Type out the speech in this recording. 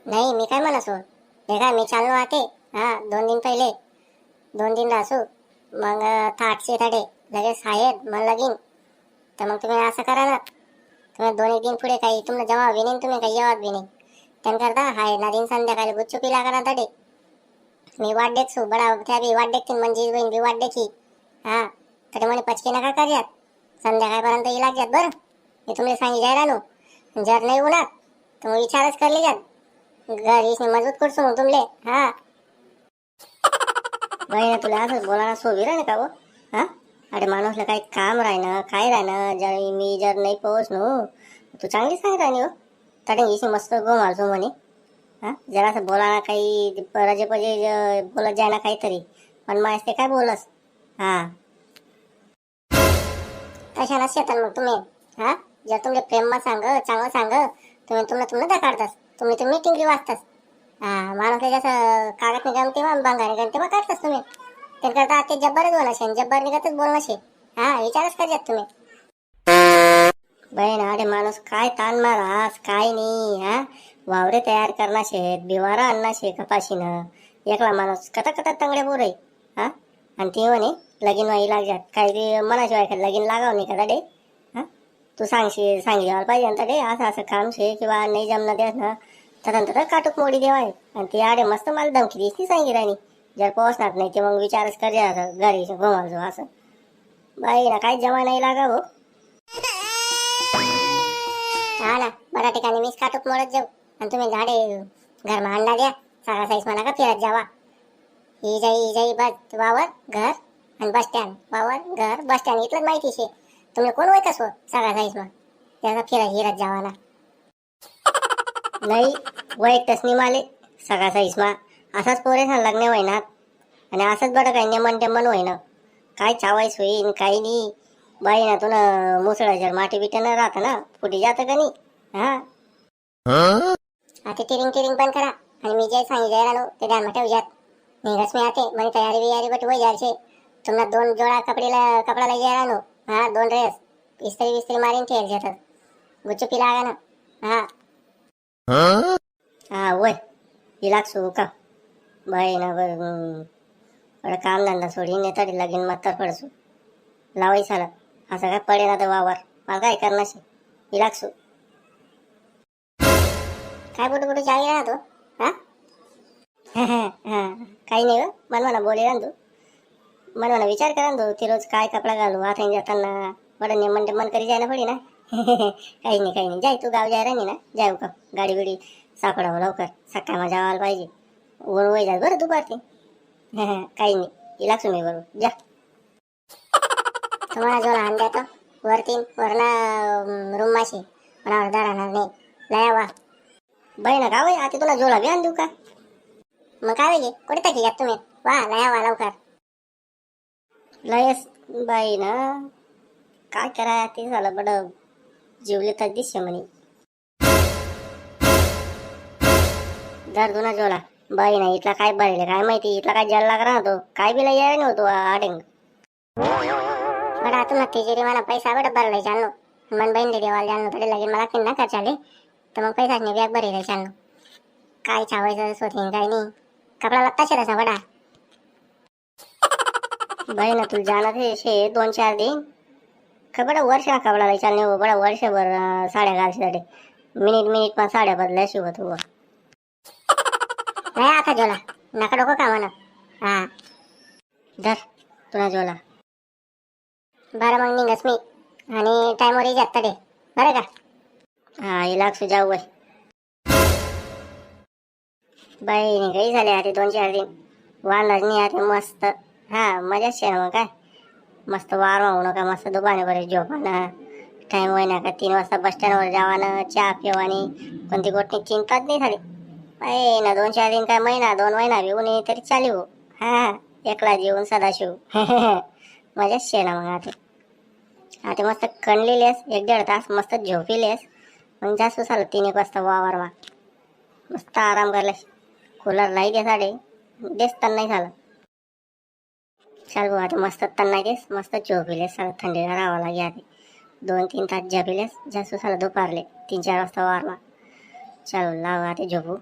नाही मी काय म्हणसो देखा मी चाललो आते. हा 2 दिन पहिले 2 दिन राहसू मग थाटशे थाटे लगेच आहेत मग लगीन. तर मग तुम्ही असं करा ना, तुम्ही 2 एक दिन पुढे काही तुम्हाला जमा बी नाही तुम्ही काही येवत बी नाही. त्यांकरता हाय ना दिन संध्याकाळी गुच्चू पिला करा तडे मी वाट देखसू बडा त्या बी वाट देखतील म्हणजे बहीण बी वाट देखी. हा तर म्हणे पचके नका करयात संध्याकाळपर्यंत इलाज जात बरं. मी तुम्ही सांगी जाय राहू जर नाही होणार तर मग विचारच करले जात घरी मजबूत करसू मग तुमले. हा बहीण तुला असं बोलायला सोबी राही का वो. हा अरे माणूसला काही काम राहिनं काय राहिनं जर मी जर नाही पोहोचलो तू चांगली सांग राहिनी हो. तडे मस्त गो मारतो म्हणे. हा जरासं बोलायला काही रजे पजे बोलत जाय ना काहीतरी पण मग ते काय बोलस. हा तशा नसतात मग तुम्ही. हा जर तुमले प्रेम सांग चांगलं सांग तुम्ही तुम्हाला काढतास तुम्ही मीटिंग वाचतास. हा माणूस जसं कागद नाही गमते मग बंगाने गमते मग काढतास तुम्ही. ते करता ते जब्बारच बोलाशे जब्बार निघतच बोलणाशे. हा विचारच करतात तुम्ही. बहीण अरे माणूस काय ताण मारास काय नाही. हा वावरे तयार करणार शेत बिवारा आणणार शे कपाशीनं एकला माणूस कथा कथा तंगडे बोर आहे. हा आणि ते म्हणे लगीन व्हायला लागतात काही ते मनाशिवाय का लगीन लागाव नाही का डे. हा तू सांगितलं पाहिजे ना डे असं असं काम शे किंवा नाही जमणं देस ना तर काटूक मोडी देवाय. आणि ती आडे मस्त मला धमकी दिसती सांगी राणी जर पोहोचणार नाही ते मग विचारच कर घरी घुमावजो असं. बाई ना काही जमा नाही लागा हो. हा ना बऱ्या ठिकाणी मीच काटूक मोडत जाऊ आणि तुम्ही झाडे घरमा अंडा द्या सारा साईज मला का फिरत जावा. ही जाई बस वावर घर आणि बस स्टँड वावर घर बस स्टँड इथलंच माहिती शे. तुम्ही कोण होय कसो सगळा साईज मग त्याचा हिरत जावा ना. नाही वय तसनी माले सगळा साईज मा असाच पोरे लग्न होईनात आणि असंच बरं काही नेमन टेमन होईना काय चावायस होईन काही नाही. बाई ना तुला मुसळाच्या माटी बिट्या न राहत ना फुटी जातं का नाही. हा आता टिरिंग टिरिंग पण करा आणि मी जे सांगितलं राहिलो ते ध्यान ठेवजात. निघस मी आते म्हणजे तयारी बियारी बट वय जायचे. तुम्हाला 2 जोडा कपड्याला ये राहिलो. हा 2 ड्रेस इस्त्री विस्त्री मारीन ठेल घेतात गुच्चू पिला ना. हा हा वय इलाक्सू का बाई ना बरं काम धंदा सोडीन येतात लगीन मग तर पडसू लावायचं आलं असं काय पडे ना तर वावर मला काय करणार इलाक्सू काय बोटू बोटू जागी ना तू. हा हा काही नाही हो मन म्हणा बोले ना तू मन म्हणा विचार करा ना तू ती रोज काय कपडा घालू आता जाताना बरं नेमन टेमन करी जायला पडी ना. काही नाही जाय तू गाव जाय राणी ना जाऊ का गाडी बिडी सापडावं लवकर सकाळ माझ्या आवायला पाहिजे ऊन वय जात बरं दुपारते. काही नाही इलाक्सू मी बरोबर जा. तुम्हाला जो लहान द्या वरती वरना रूम माशी मला अर्धा राहणार नाही लया वा. बहीण का वय आता तुला जोला बी आण देऊ का मग काय पाहिजे कुठे टाकी घ्या तुम्ही वा लया वा लवकर लयस. बाई ना काय करा ते झालं बड जीवले तर दिसते म्हणे जर तुला जोला बाई ना इथला काय भरले काय माहिती इथला काय जल लाग राहतो काय बिला याय नव्हतो आडेंग बडा तुला तिजोरी मला पैसा बडा भरलाय चाललो मन बहीण देवाला जाणं तरी लगेच मला किन्ना खर्चाले तर मग पैसा नाही बॅग भरेल चाललो काय छावायचं सोतीन काय नाही कपडा लागता शे बडा. बाई ना तुला जाणार हे शे 2-4 दिन का बडा वर्ष कपडा चालणे हो बडा वर्षभर साड्या घालण्यासाठी मिनिट पण साड्या बदलाय शिवत हो नाही आता जोला नका डोकं का म्हणा. हा धर तुला जोला बरं मग निघस मी आणि टाइमवर येत तडे बरं का. हा इलाक्सू जाऊ वय बाई नाही काही झाले आता 2-4 दिन वांदाच नाही आता मस्त. हा मजाच शे मग काय मस्त वार वाहू नका मस्त दुकाने बरे झोपानं टाइम होईना का 3 वाजता बस स्टँडवर जावानं चहा पिवानी कोणती गोष्टी चिंताच नाही झाली. बाई ना 2-4 दिन काय महिना 2 महिना येऊन तरी चालू हो. हा एकला जेवून सदाशिव मजाच शे ना मग आता मस्त कणलेलेस 1-1.5 तास मस्त झोपिलेस मग जास्त झालं 3-1 वाजता वावरमा मस्त आराम करलेस कूलर लाई दे साडे देस तर नाही झालं चाल भाऊ आता मस्त तन्ना देस मस्त झोपिलेस सगळं थंडीला राहावं लागे आधी 2-3 तास झोपिलेस जास्त झालं दुपारले 3-4 वाजता वारमा चल लाव आता झोपू